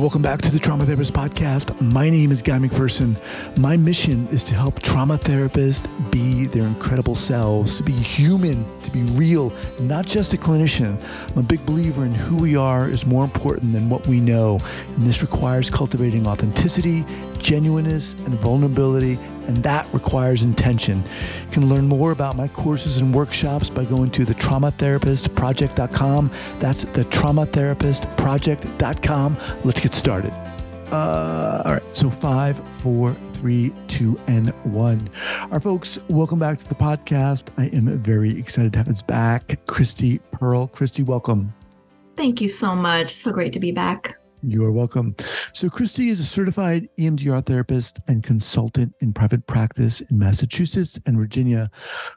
Welcome back to the Trauma Therapist Podcast. My name is Guy McPherson. My mission is to help trauma therapists be their incredible selves, to be human, to be real, not just a clinician. I'm a big believer in who we are is more important than what we know. And this requires cultivating authenticity, genuineness, and vulnerability, and that requires intention. You can learn more about my courses and workshops by going to thetraumatherapistproject.com. That's thetraumatherapistproject.com. Let's get started. All right. So 5, 4, 3, 2, and 1. All right, folks, welcome back to the podcast. I am very excited to have us back. Christie Pearl. Christie, welcome. Thank you so much. So great to be back. You are welcome. So Christie is a certified EMDR therapist and consultant in private practice in Massachusetts and Virginia,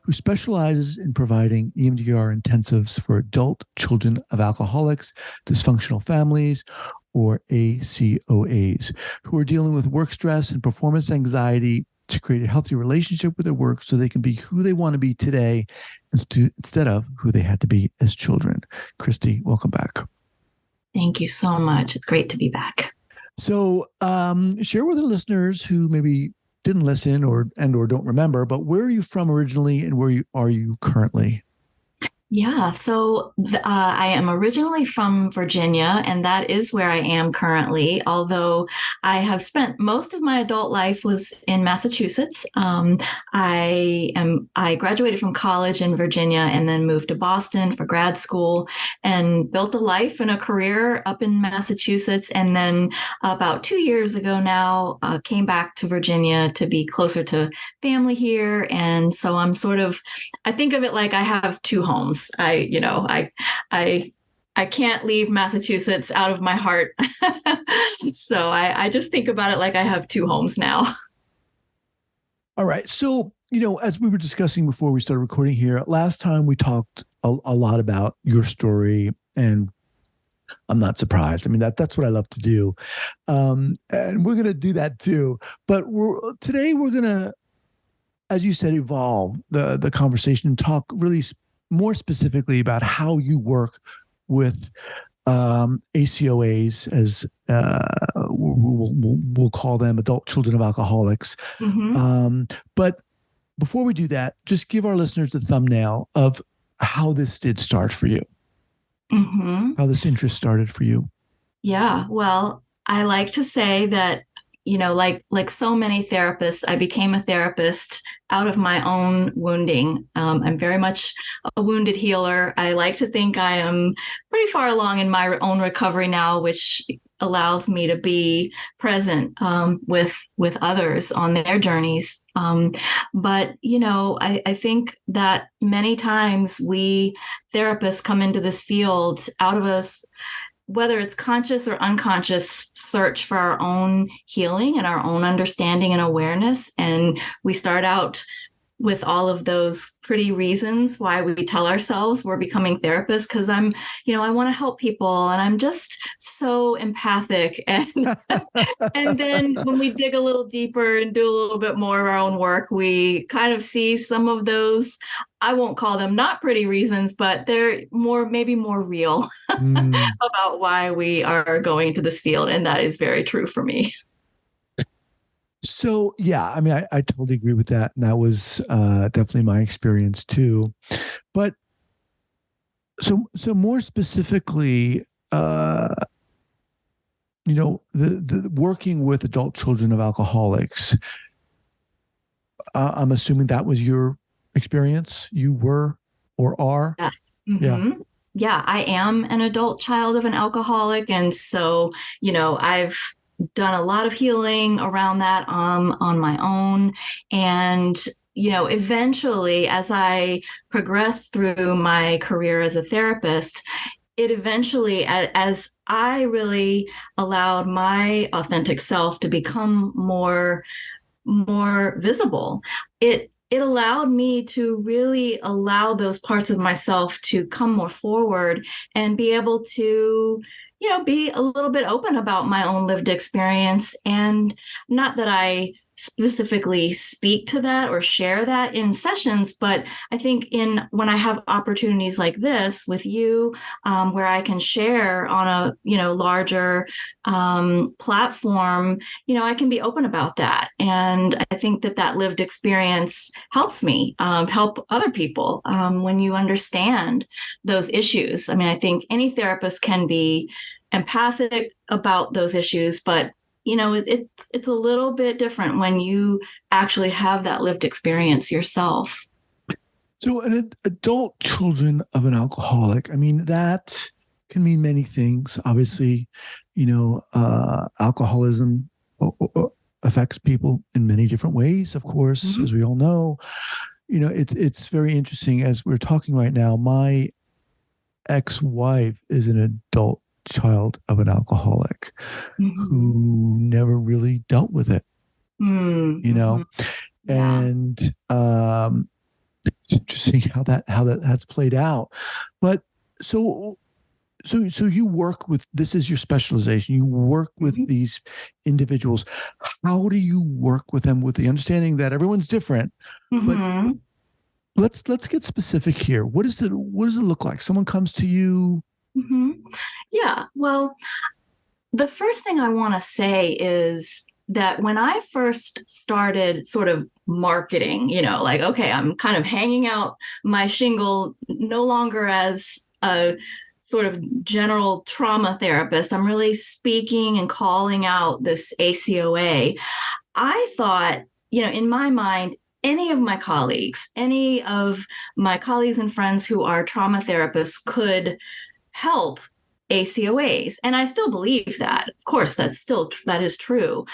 who specializes in providing EMDR intensives for adult children of alcoholics, dysfunctional families, or ACOAs, who are dealing with work stress and performance anxiety to create a healthy relationship with their work so they can be who they want to be today instead of who they had to be as children. Christie, welcome back. Thank you so much. It's great to be back. So share with the listeners who maybe didn't listen or don't remember, but where are you from originally and where are you currently? Yeah, so I am originally from Virginia, and that is where I am currently, although I have spent most of my adult life was in Massachusetts. I graduated from college in Virginia and then moved to Boston for grad school and built a life and a career up in Massachusetts. And then about 2 years ago now, came back to Virginia to be closer to family here. And so I think of it like I have two homes. I can't leave Massachusetts out of my heart. So I just think about it like I have two homes now. All right. So, as we were discussing before we started recording here, last time we talked a lot about your story, and I'm not surprised. I mean, that's what I love to do. And we're going to do that too. But today we're going to, as you said, evolve the conversation and talk really more specifically about how you work with ACOAs, as we'll call them, adult children of alcoholics. Mm-hmm. But before we do that, just give our listeners the thumbnail of how this did start for you, mm-hmm. how this interest started for you. Yeah, well, I like to say that, like so many therapists, I became a therapist out of my own wounding. I'm very much a wounded healer. I like to think I am pretty far along in my own recovery now, which allows me to be present with others on their journeys. But I think that many times we therapists come into this field out of us, whether it's conscious or unconscious, search for our own healing and our own understanding and awareness. And we start out with all of those pretty reasons why we tell ourselves we're becoming therapists, because I want to help people and I'm just so empathic. And and then when we dig a little deeper and do a little bit more of our own work, we kind of see some of those, I won't call them not pretty reasons, but they're maybe more real about why we are going into this field. And that is very true for me. So, yeah, I mean, I totally agree with that. And that was definitely my experience too. But so more specifically, the working with adult children of alcoholics, I'm assuming that was your experience. You were or are? Yes. Mm-hmm. Yeah, I am an adult child of an alcoholic. And so, I've done a lot of healing around that on my own. And, eventually, as I progressed through my career as a therapist, it eventually, as I really allowed my authentic self to become more visible, it allowed me to really allow those parts of myself to come more forward and be able to be a little bit open about my own lived experience. And not that I specifically speak to that or share that in sessions, but I think when I have opportunities like this with you, where I can share on a larger platform, I can be open about that, and I think that lived experience helps me help other people when you understand those issues. I mean, I think any therapist can be empathic about those issues, but it's a little bit different when you actually have that lived experience yourself. So, an adult children of an alcoholic, I mean, that can mean many things. Obviously, alcoholism affects people in many different ways, of course, Mm-hmm. as we all know. It's very interesting. As we're talking right now, my ex-wife is an adult child of an alcoholic Mm-hmm. who never really dealt with it, Mm-hmm. Yeah. and it's interesting how that has played out. But so you work with, this is your specialization. You work with Mm-hmm. these individuals. How do you work with them with the understanding that everyone's different? But Mm-hmm. let's get specific here. What does it look like? Someone comes to you. Mm-hmm. Yeah. Well, the first thing I want to say is that when I first started sort of marketing, like, okay, I'm kind of hanging out my shingle no longer as a sort of general trauma therapist. I'm really speaking and calling out this ACOA. I thought, in my mind, any of my colleagues and friends who are trauma therapists could help ACOAs. And I still believe that. Of course, that is true.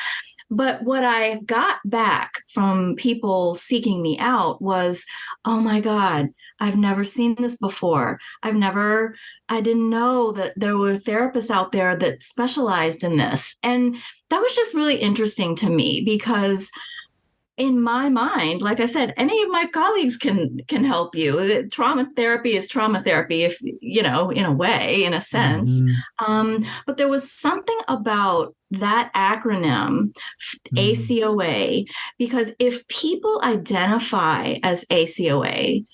But what I got back from people seeking me out was, oh my God, I've never seen this before. I didn't know that there were therapists out there that specialized in this. And that was just really interesting to me because in my mind, like I said, any of my colleagues can help you. Trauma therapy is trauma therapy, if in a way, in a sense. Mhm, But there was something about that acronym, mhm, ACOA, because if people identify as ACOA,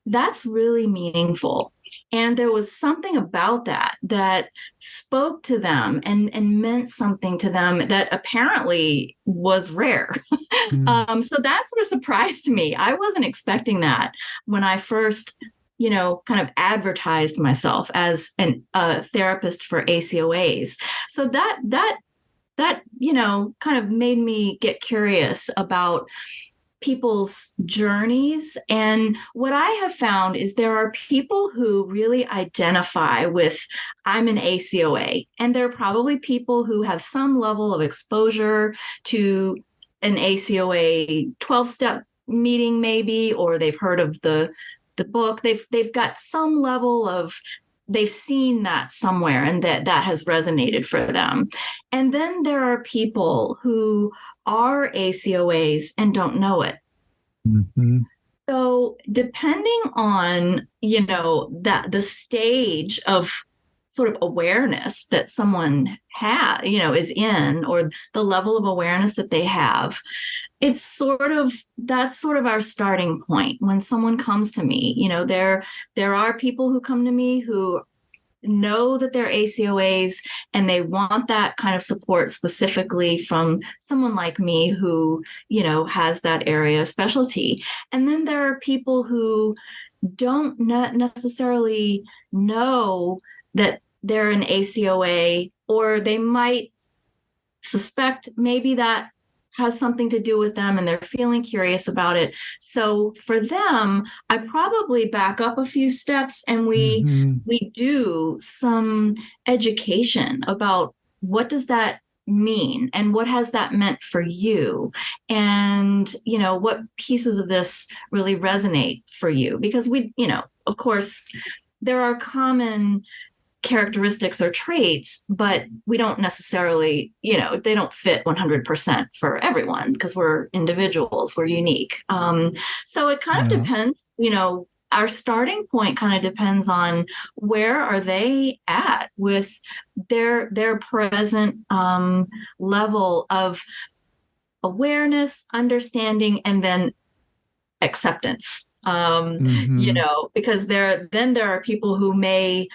that's really meaningful. And there was something about that spoke to them and meant something to them that apparently was rare. mhm, So that sort of surprised me. I wasn't expecting that when I first, kind of advertised myself as a therapist for ACOAs. So that kind of made me get curious about people's journeys. And what I have found is there are people who really identify with, I'm an ACOA. And there are probably people who have some level of exposure to an ACOA 12-step meeting, maybe, or they've heard of the book. They've got some level of, they've seen that somewhere and that has resonated for them. And then there are people who are ACOAs and don't know it. mhm, So depending on, that the stage of sort of awareness that someone is in, or the level of awareness that they have, that's sort of our starting point when someone comes to me. There are people who come to me who know that they're ACOAs and they want that kind of support specifically from someone like me who, has that area of specialty. And then there are people who don't necessarily know that they're an ACOA, or they might suspect maybe that has something to do with them and they're feeling curious about it. So for them, I probably back up a few steps and we mhm. do some education about what does that mean and what has that meant for you, and what pieces of this really resonate for you, because of course there are common characteristics or traits, but we don't necessarily, they don't fit 100% for everyone because we're individuals, we're unique. So it kind of Yeah. depends, our starting point kind of depends on where are they at with their present level of awareness, understanding, and then acceptance. Mm-hmm. Because there are people who may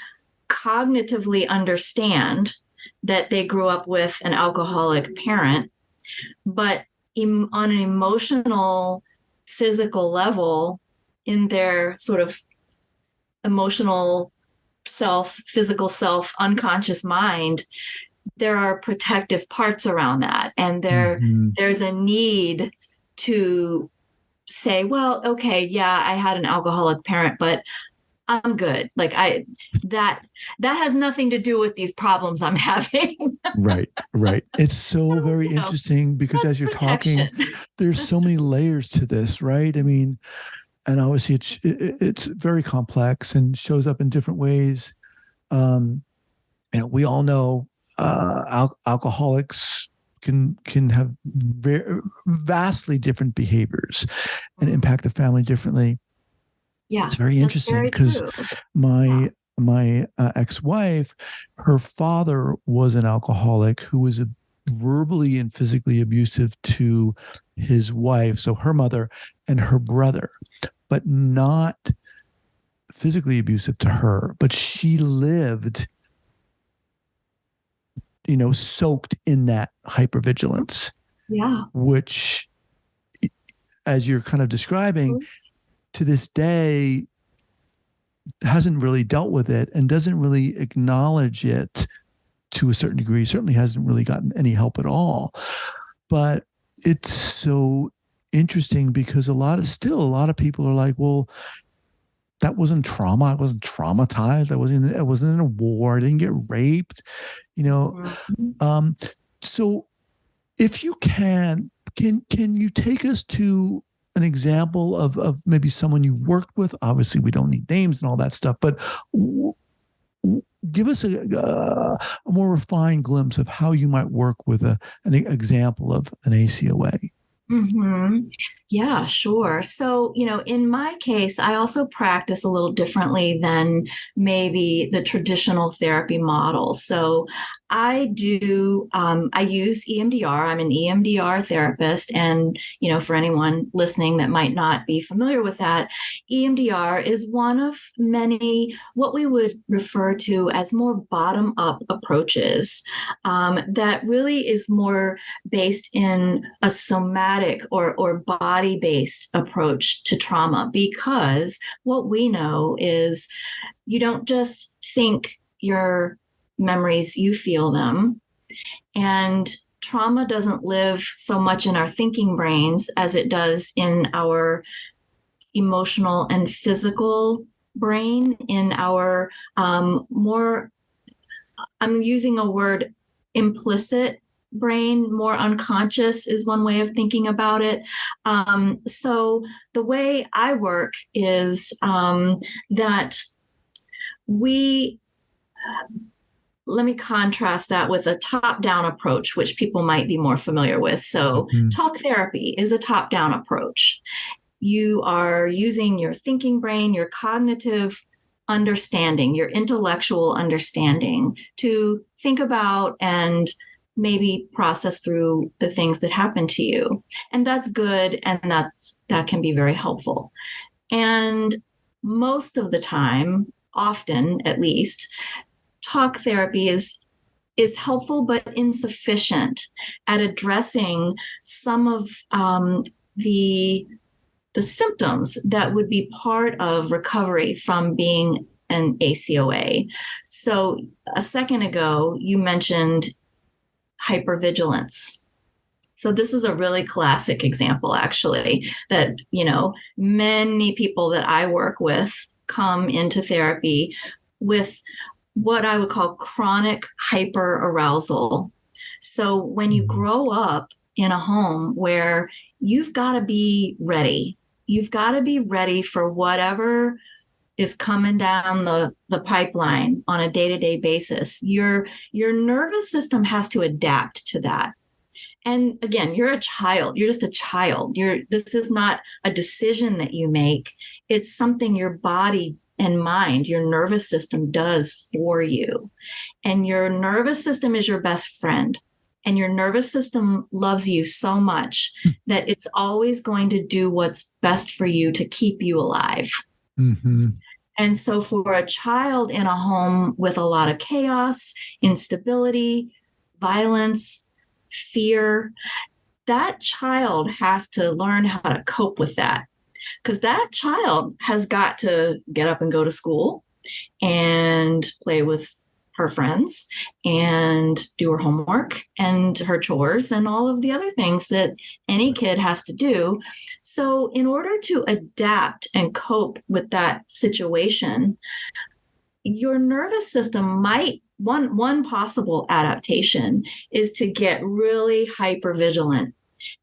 cognitively understand that they grew up with an alcoholic parent, but on an emotional, physical level, in their sort of emotional self, physical self, unconscious mind, there are protective parts around that. And Mm-hmm. there's a need to say, well, okay, yeah, I had an alcoholic parent, but I'm good. Like that has nothing to do with these problems I'm having. Right, right. It's so So, very interesting because that's as you're talking, protection. there's so many layers to this, right? I mean, and obviously it's very complex and shows up in different ways. Um, we all know alcoholics can have vastly different behaviors and impact the family differently. Yeah, It's very that's interesting very because true. Yeah. my ex-wife, her father was an alcoholic who was verbally and physically abusive to his wife, so her mother and her brother, but not physically abusive to her. But she lived, soaked in that hypervigilance, Yeah. which, as you're kind of describing, to this day hasn't really dealt with it and doesn't really acknowledge it to a certain degree. Certainly hasn't really gotten any help at all. But it's so interesting because a lot of people are like, well, that wasn't trauma. I wasn't traumatized. I wasn't in a war. I didn't get raped. You know. Mm-hmm. So if you can you take us to an example of maybe someone you've worked with? Obviously, we don't need names and all that stuff, but give us a more refined glimpse of how you might work with an example of an ACOA. Mm-hmm. Yeah, sure. So, in my case, I also practice a little differently than maybe the traditional therapy model. So, I use EMDR. I'm an EMDR therapist. And, for anyone listening that might not be familiar with that, EMDR is one of many, what we would refer to as more bottom up approaches that really is more based in a somatic or body based approach to trauma, because what we know is you don't just think your memories, you feel them. And trauma doesn't live so much in our thinking brains as it does in our emotional and physical brain, in our more, I'm using a word, implicit brain, more unconscious is one way of thinking about it. So the way I work is that we, let me contrast that with a top-down approach, which people might be more familiar with. So Mm-hmm. talk therapy is a top-down approach. You are using your thinking brain, your cognitive understanding, your intellectual understanding to think about and maybe process through the things that happen to you. And that's good. And that can be very helpful. And most of the time, often at least, talk therapy is helpful but insufficient at addressing some of the symptoms that would be part of recovery from being an ACOA. So a second ago, you mentioned hypervigilance. So this is a really classic example, actually, that, many people that I work with come into therapy with what I would call chronic hyperarousal. So when you grow up in a home where you've got to be ready, you've got to be ready for whatever is coming down the pipeline on a day-to-day basis. Your nervous system has to adapt to that. And again, you're a child. You're just a child. This is not a decision that you make. It's something your body and mind, your nervous system does for you. And your nervous system is your best friend. and your nervous system loves you so much that it's always going to do what's best for you to keep you alive. Mm-hmm. And so for a child in a home with a lot of chaos, instability, violence, fear, that child has to learn how to cope with that, because that child has got to get up and go to school and play with her friends and do her homework and her chores and all of the other things that any kid has to do. So in order to adapt and cope with that situation, your nervous system might, one possible adaptation is to get really hyper vigilant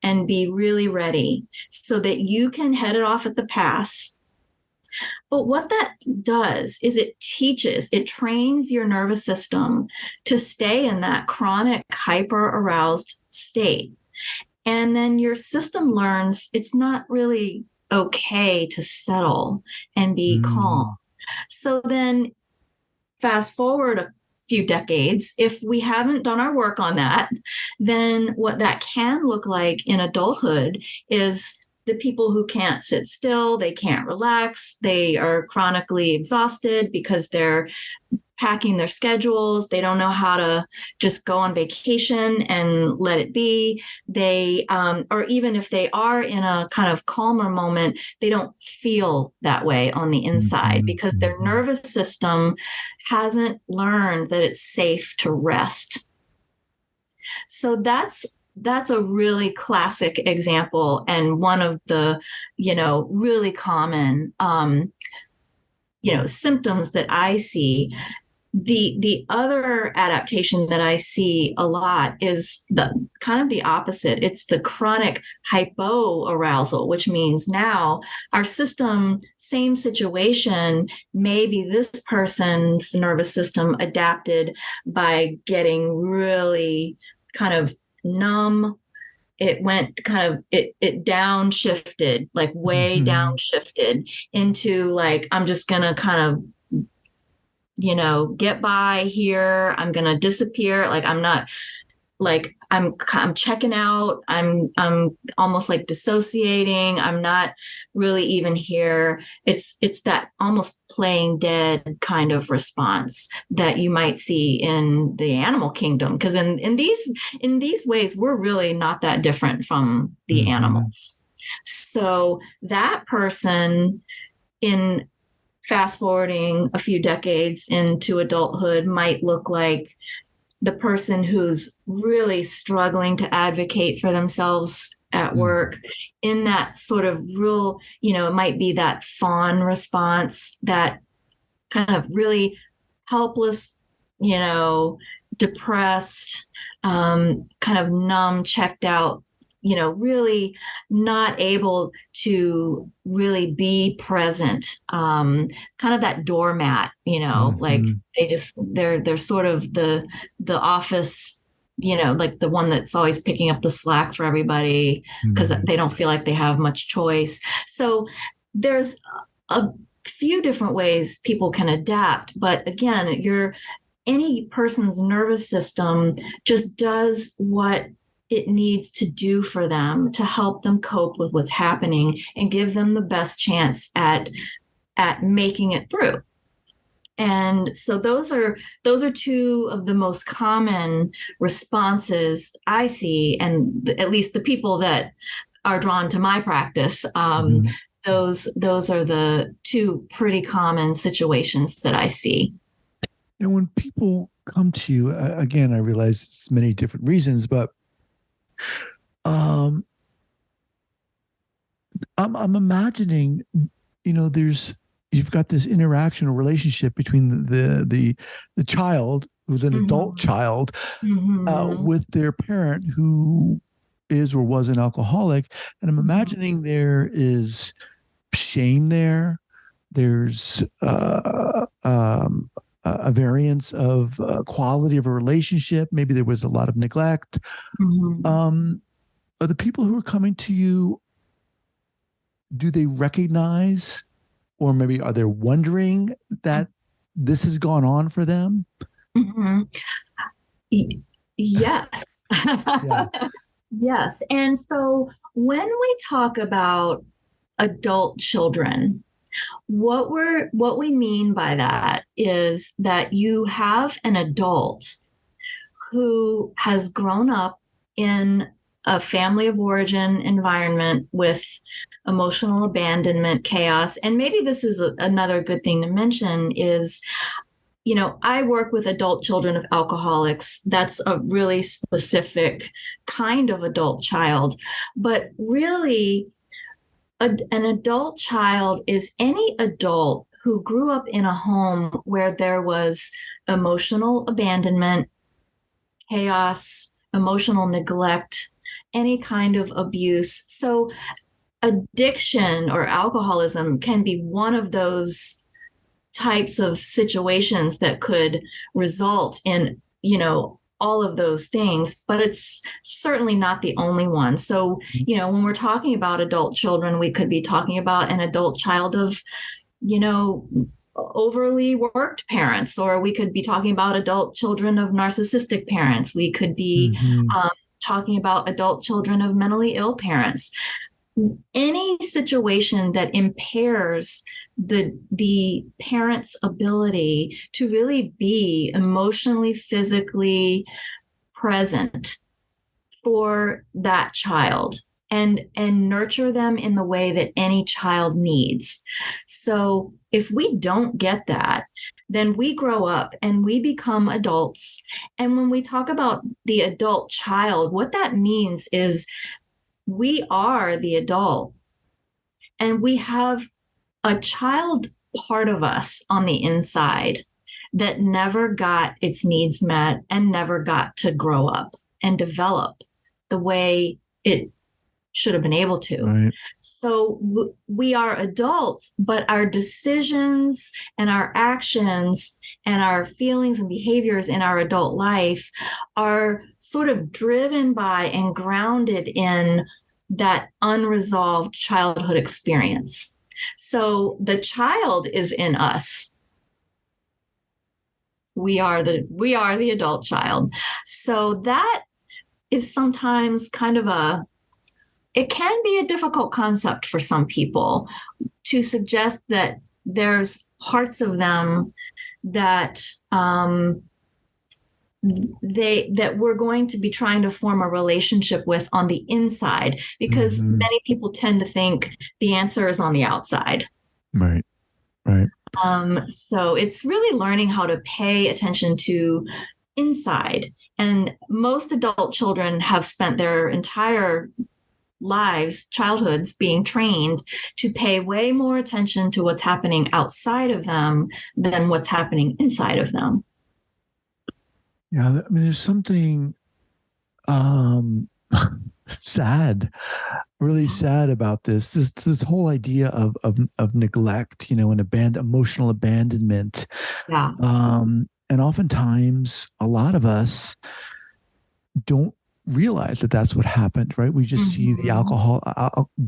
and be really ready so that you can head it off at the pass. But what that does is it trains your nervous system to stay in that chronic hyper aroused state. And then your system learns it's not really okay to settle and be calm. So then fast forward a few decades, if we haven't done our work on that, then what that can look like in adulthood is the people who can't sit still, they can't relax, they are chronically exhausted because they're packing their schedules, they don't know how to just go on vacation and let it be. They, or even if they are in a kind of calmer moment, they don't feel that way on the inside because their nervous system hasn't learned that it's safe to rest. So that's a really classic example and one of the, really common, symptoms that I see. The other adaptation that I see a lot is the kind of the opposite. It's the chronic hypoarousal, which means now our system, same situation, maybe this person's nervous system adapted by getting really kind of numb. It went kind of, it downshifted, like way downshifted into like, I'm just going to kind of, get by here. I'm going to disappear. Like, I'm not like, I'm checking out. I'm almost like dissociating. I'm not really even here. It's that almost playing dead kind of response that you might see in the animal kingdom. Because in these ways, we're really not that different from the animals. So that person, in fast forwarding a few decades into adulthood, might look like the person who's really struggling to advocate for themselves at work in that sort of real, it might be that fawn response, that kind of really helpless, depressed, kind of numb, checked out, really not able to really be present, kind of that doormat, like they're sort of the office, like the one that's always picking up the slack for everybody because they don't feel like they have much choice. So there's a few different ways people can adapt, but again, any person's nervous system just does what it needs to do for them to help them cope with what's happening and give them the best chance at making it through. And so those are two of the most common responses I see, and at least the people that are drawn to my practice, those are the two pretty common situations that I see. And when people come to you, again, I realize it's many different reasons, but I'm imagining, you've got this interaction or relationship between the child, who's an adult child, with their parent who is or was an alcoholic, and I'm imagining there is shame there. There's a variance of quality of a relationship. Maybe there was a lot of neglect. Are the people who are coming to you, do they recognize, or maybe are they wondering that this has gone on for them? Yes. Yeah. Yes. And so when we talk about adult children, what we mean by that is that you have an adult who has grown up in a family of origin environment with emotional abandonment, chaos. And maybe this is another good thing to mention is, I work with adult children of alcoholics. That's a really specific kind of adult child. But really, an adult child is any adult who grew up in a home where there was emotional abandonment, chaos, emotional neglect, any kind of abuse. So, addiction or alcoholism can be one of those types of situations that could result in, all of those things, but it's certainly not the only one. So, when we're talking about adult children, we could be talking about an adult child of, overly worked parents, or we could be talking about adult children of narcissistic parents. We could be Mm-hmm. talking about adult children of mentally ill parents. Any situation that impairs the parent's ability to really be emotionally, physically present for that child and nurture them in the way that any child needs. So if we don't get that, then we grow up and we become adults. And when we talk about the adult child, what that means is we are the adult and we have a child part of us on the inside that never got its needs met and never got to grow up and develop the way it should have been able to. Right. So we are adults, but our decisions and our actions and our feelings and behaviors in our adult life are sort of driven by and grounded in that unresolved childhood experience. So the child is in us. We are the adult child. So that is sometimes kind of it can be a difficult concept for some people to suggest that there's parts of them that that we're going to be trying to form a relationship with on the inside, because many people tend to think the answer is on the outside. Right. Right. So it's really learning how to pay attention to inside. And most adult children have spent their entire lives, childhoods, being trained to pay way more attention to what's happening outside of them than what's happening inside of them. Yeah, I mean, there's something sad, really sad about this whole idea of neglect, and emotional abandonment. Yeah. And oftentimes, a lot of us don't realize that that's what happened, right? We just see the alcohol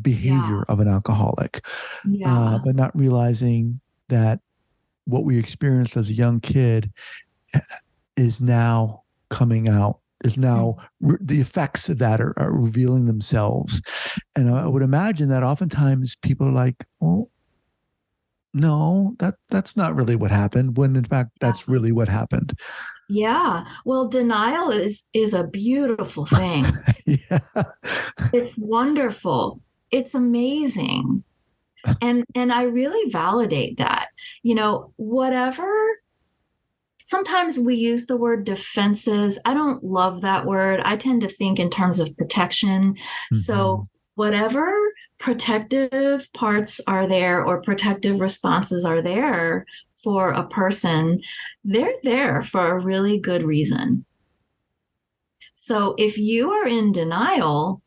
behavior of an alcoholic, but not realizing that what we experienced as a young kid is now coming out, is now the effects of that are revealing themselves. And I would imagine that oftentimes people are like, oh, no, that's not really what happened, when in fact that's really what happened. Yeah. Well, denial is a beautiful thing. Yeah. It's wonderful. It's amazing. And I really validate that. Whatever, sometimes we use the word defenses. I don't love that word. I tend to think in terms of protection. So whatever protective parts are there or protective responses are there for a person, they're there for a really good reason. So if you are in denial,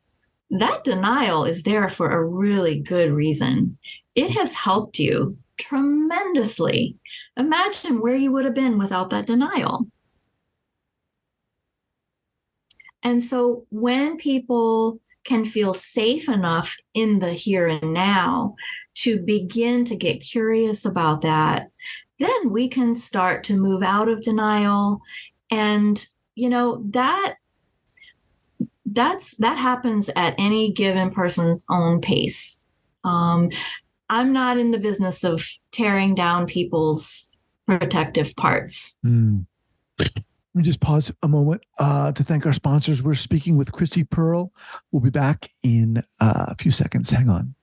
that denial is there for a really good reason. It has helped you tremendously. Imagine where you would have been without that denial. And so when people can feel safe enough in the here and now to begin to get curious about that, then we can start to move out of denial. And, that that happens at any given person's own pace. I'm not in the business of tearing down people's protective parts. Let me just pause a moment to thank our sponsors. We're speaking with Christie Pearl. We'll be back in a few seconds. Hang on.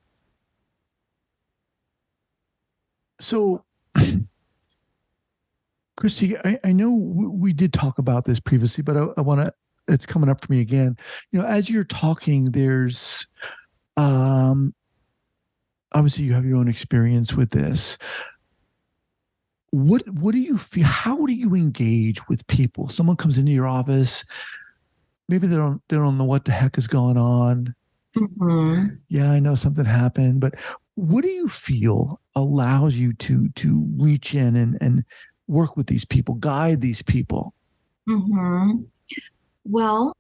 So, Christie, I know we did talk about this previously, but I want to, it's coming up for me again. As you're talking, there's, obviously you have your own experience with this. What do you feel? How do you engage with people? Someone comes into your office, maybe they don't know what the heck is going on. Mm-hmm. Yeah, I know something happened, but what do you feel allows you to reach in and work with these people, guide these people? Mm-hmm. Well,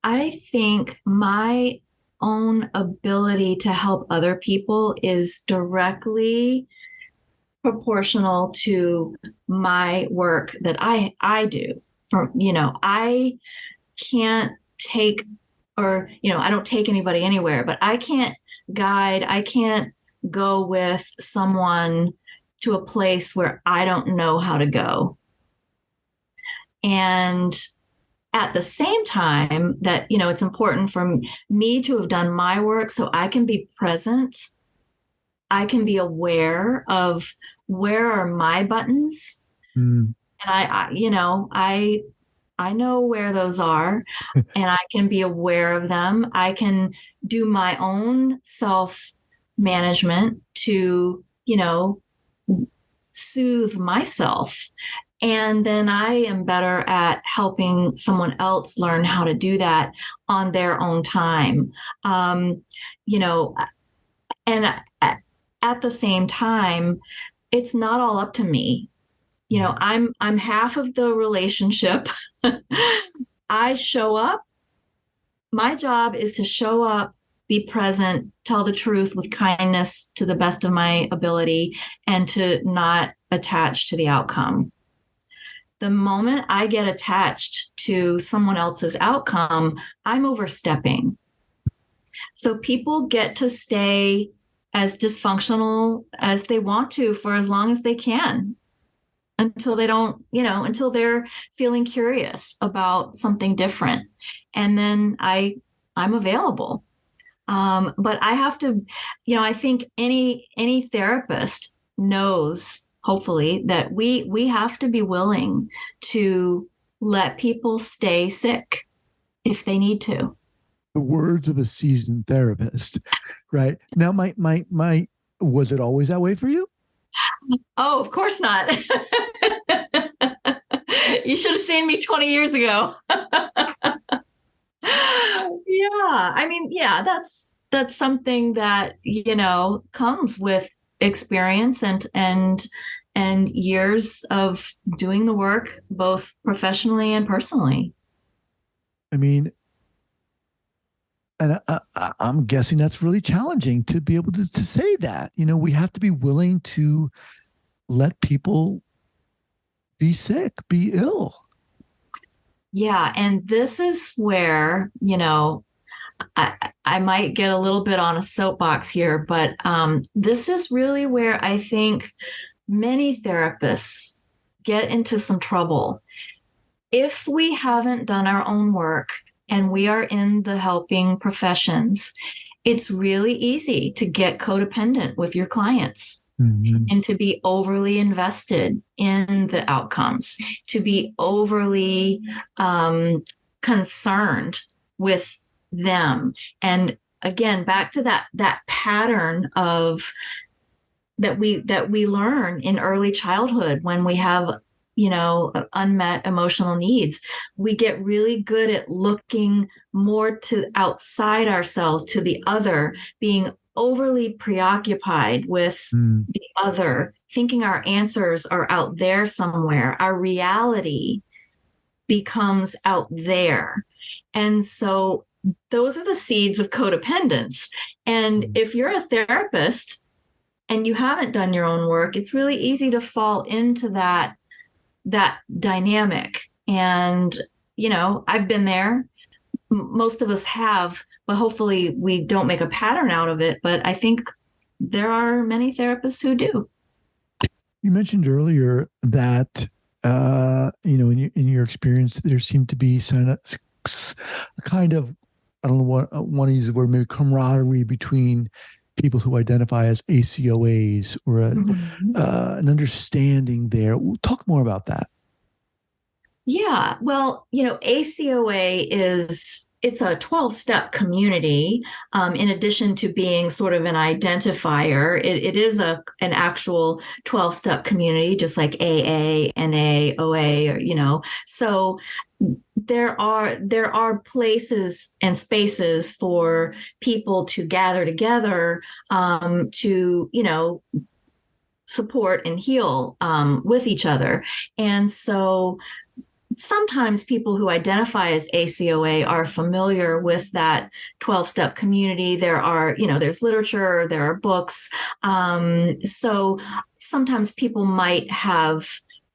I think my own ability to help other people is directly proportional to my work that I do. I can't take, or I don't take anybody anywhere, but I can't I can't go with someone to a place where I don't know how to go. And at the same time that, it's important for me to have done my work so I can be present. I can be aware of where are my buttons. And I know where those are and I can be aware of them. I can do my own self management to, soothe myself. And then I am better at helping someone else learn how to do that on their own time. And at the same time, it's not all up to me. I'm half of the relationship. I show up. My job is to show up, be present, tell the truth with kindness to the best of my ability, and to not attach to the outcome. The moment I get attached to someone else's outcome, I'm overstepping. So people get to stay as dysfunctional as they want to for as long as they can until they don't, until they're feeling curious about something different. And then I'm available. But I have to, I think any therapist knows, hopefully, that we have to be willing to let people stay sick if they need to. The words of a seasoned therapist, right? Now, my was it always that way for you? Oh, of course not. You should have seen me 20 years ago. Yeah. I mean, yeah, that's something that, comes with experience and years of doing the work, both professionally and personally. I mean, and I'm guessing that's really challenging to be able to say that. We have to be willing to let people be sick, be ill. Yeah. And this is where, I might get a little bit on a soapbox here, but this is really where I think many therapists get into some trouble. If we haven't done our own work and we are in the helping professions, it's really easy to get codependent with your clients. Mm-hmm. And to be overly invested in the outcomes, to be overly concerned with them. And again, back to that pattern of that we learn in early childhood when we have, unmet emotional needs. We get really good at looking more to outside ourselves, to the other, being overly preoccupied with the other, thinking our answers are out there somewhere. Our reality becomes out there. And so those are the seeds of codependence. And if you're a therapist and you haven't done your own work, it's really easy to fall into that dynamic. And, I've been there. most of us have, but hopefully we don't make a pattern out of it. But I think there are many therapists who do. You mentioned earlier that in your experience, there seemed to be a kind of, I don't know what I want to use the word, maybe camaraderie between people who identify as ACOAs, or an understanding there. Talk more about that. Yeah, well, ACOA it's a 12-step community. In addition to being sort of an identifier, it is an actual 12-step community, just like AA, NA, OA, or so there are places and spaces for people to gather together, to support and heal with each other. And so sometimes people who identify as ACOA are familiar with that 12-step community. There's literature, there are books. So sometimes people might have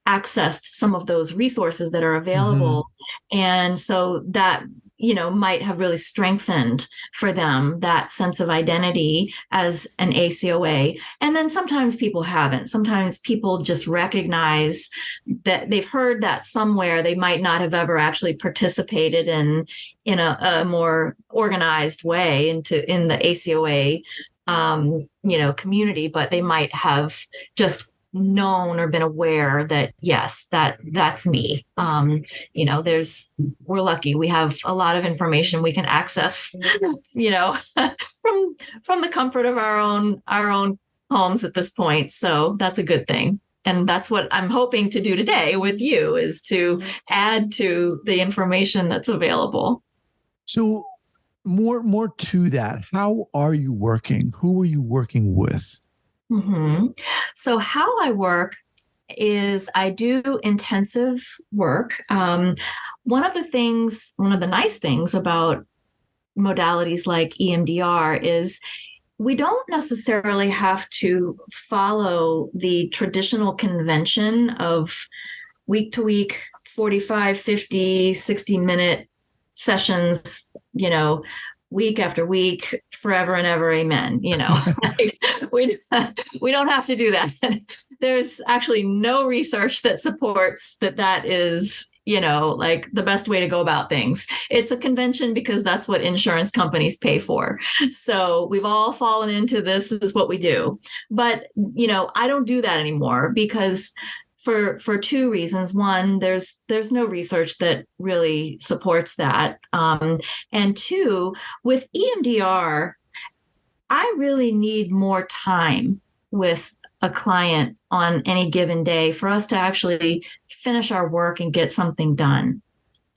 accessed some of those resources that are available. And so that might have really strengthened for them that sense of identity as an ACOA. And then sometimes people haven't. Sometimes people just recognize that they've heard that somewhere. They might not have ever actually participated in a more organized way in the ACOA community, but they might have just known or been aware that, yes, that's me. We're lucky. We have a lot of information we can access, from the comfort of our own homes at this point. So that's a good thing. And that's what I'm hoping to do today with you, is to add to the information that's available. So more to that, how are you working? Who are you working with? So how I work is I do intensive work. One of the nice things about modalities like EMDR is we don't necessarily have to follow the traditional convention of week to week, 45, 50, 60-minute sessions, week after week, forever and ever, amen. We don't have to do that. There's actually no research that supports that is, like the best way to go about things. It's a convention because that's what insurance companies pay for. So we've all fallen into this is what we do. But, I don't do that anymore because for two reasons. One, there's no research that really supports that. And two, with EMDR, I really need more time with a client on any given day for us to actually finish our work and get something done.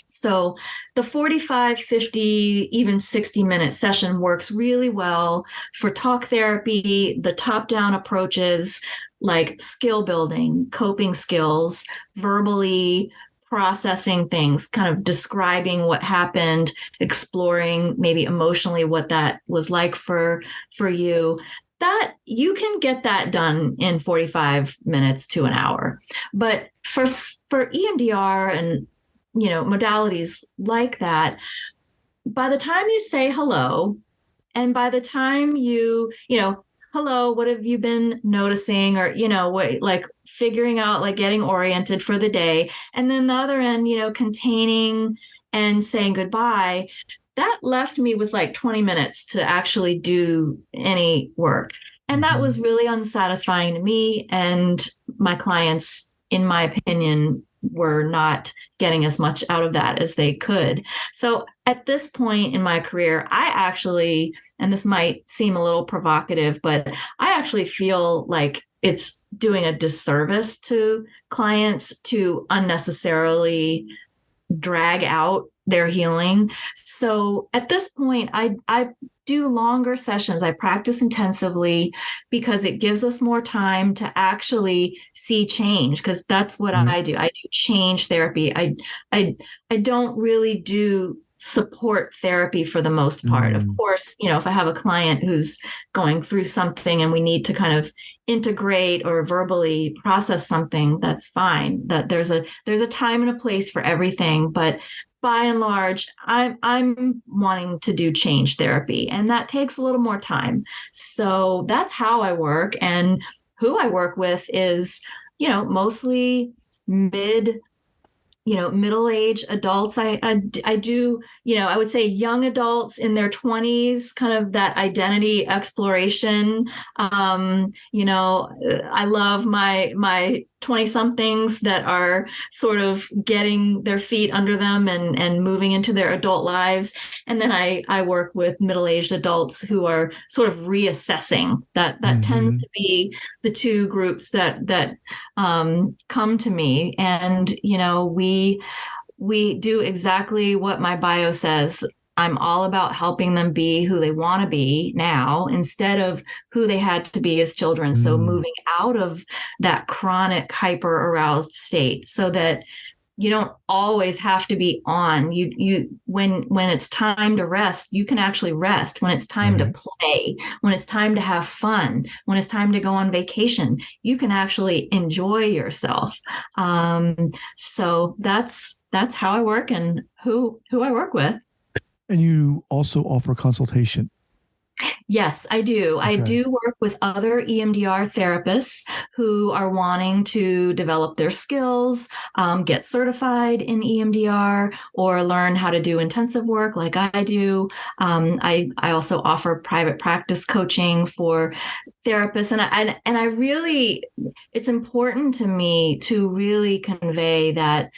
So the 45, 50, even 60-minute session works really well for talk therapy, the top-down approaches like skill building, coping skills, verbally processing things, kind of describing what happened, exploring maybe emotionally what that was like for you. That you can get that done in 45 minutes to an hour. But for EMDR and modalities like that, by the time you say hello, and by the time hello, what have you been noticing? Or, like figuring out, like getting oriented for the day. And then the other end, containing and saying goodbye, that left me with like 20 minutes to actually do any work. And that was really unsatisfying to me. And my clients, in my opinion, were not getting as much out of that as they could. So at this point in my career, I actually, and this might seem a little provocative, but I actually feel like it's doing a disservice to clients to unnecessarily drag out their healing. So at this point, I do longer sessions. I practice intensively because it gives us more time to actually see change, because that's what I do. I do change therapy. I don't really do support therapy for the most part. Of course, if I have a client who's going through something and we need to kind of integrate or verbally process something, that's fine. That there's a time and a place for everything, but by and large, I'm wanting to do change therapy, and that takes a little more time. So that's how I work, and who I work with is, mostly middle-aged adults. I do, I would say young adults in their 20s, kind of that identity exploration. I love my 20 somethings that are sort of getting their feet under them and moving into their adult lives. And then I work with middle-aged adults who are sort of reassessing. That tends to be the two groups that come to me. And, we do exactly what my bio says. I'm all about helping them be who they want to be now instead of who they had to be as children. So moving out of that chronic hyper aroused state so that you don't always have to be on. When it's time to rest, you can actually rest. When it's time to play, when it's time to have fun, when it's time to go on vacation, you can actually enjoy yourself. So that's how I work and who I work with. And you also offer consultation. Yes, I do. Okay. I do work with other EMDR therapists who are wanting to develop their skills, get certified in EMDR, or learn how to do intensive work like I do. I also offer private practice coaching for therapists, and I really, it's important to me to really convey that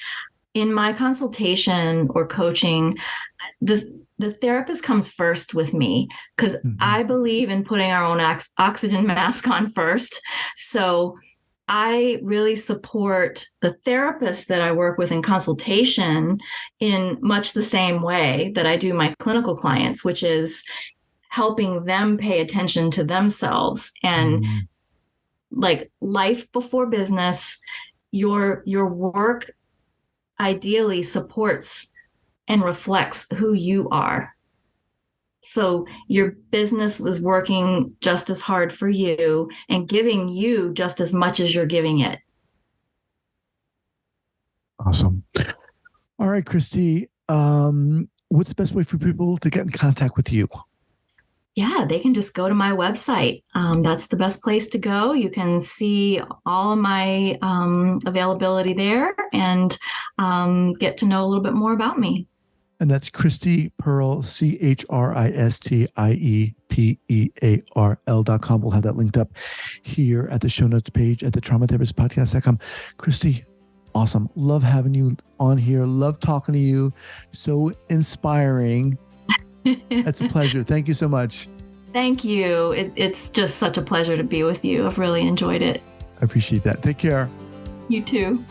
in my consultation or coaching, the therapist comes first with me because I believe in putting our own oxygen mask on first. So I really support the therapists that I work with in consultation in much the same way that I do my clinical clients, which is helping them pay attention to themselves and like life before business. Your work ideally supports and reflects who you are. So your business was working just as hard for you and giving you just as much as you're giving it. Awesome. All right, Christie, what's the best way for people to get in contact with you? Yeah, they can just go to my website. That's the best place to go. You can see all of my availability there and get to know a little bit more about me. And that's Christie Pearl, ChristiePearl.com. We'll have that linked up here at the show notes page at the traumatherapistpodcast.com. Christie, awesome. Love having you on here. Love talking to you. So inspiring. It's a pleasure. Thank you so much. Thank you. It's just such a pleasure to be with you. I've really enjoyed it. I appreciate that. Take care. You too.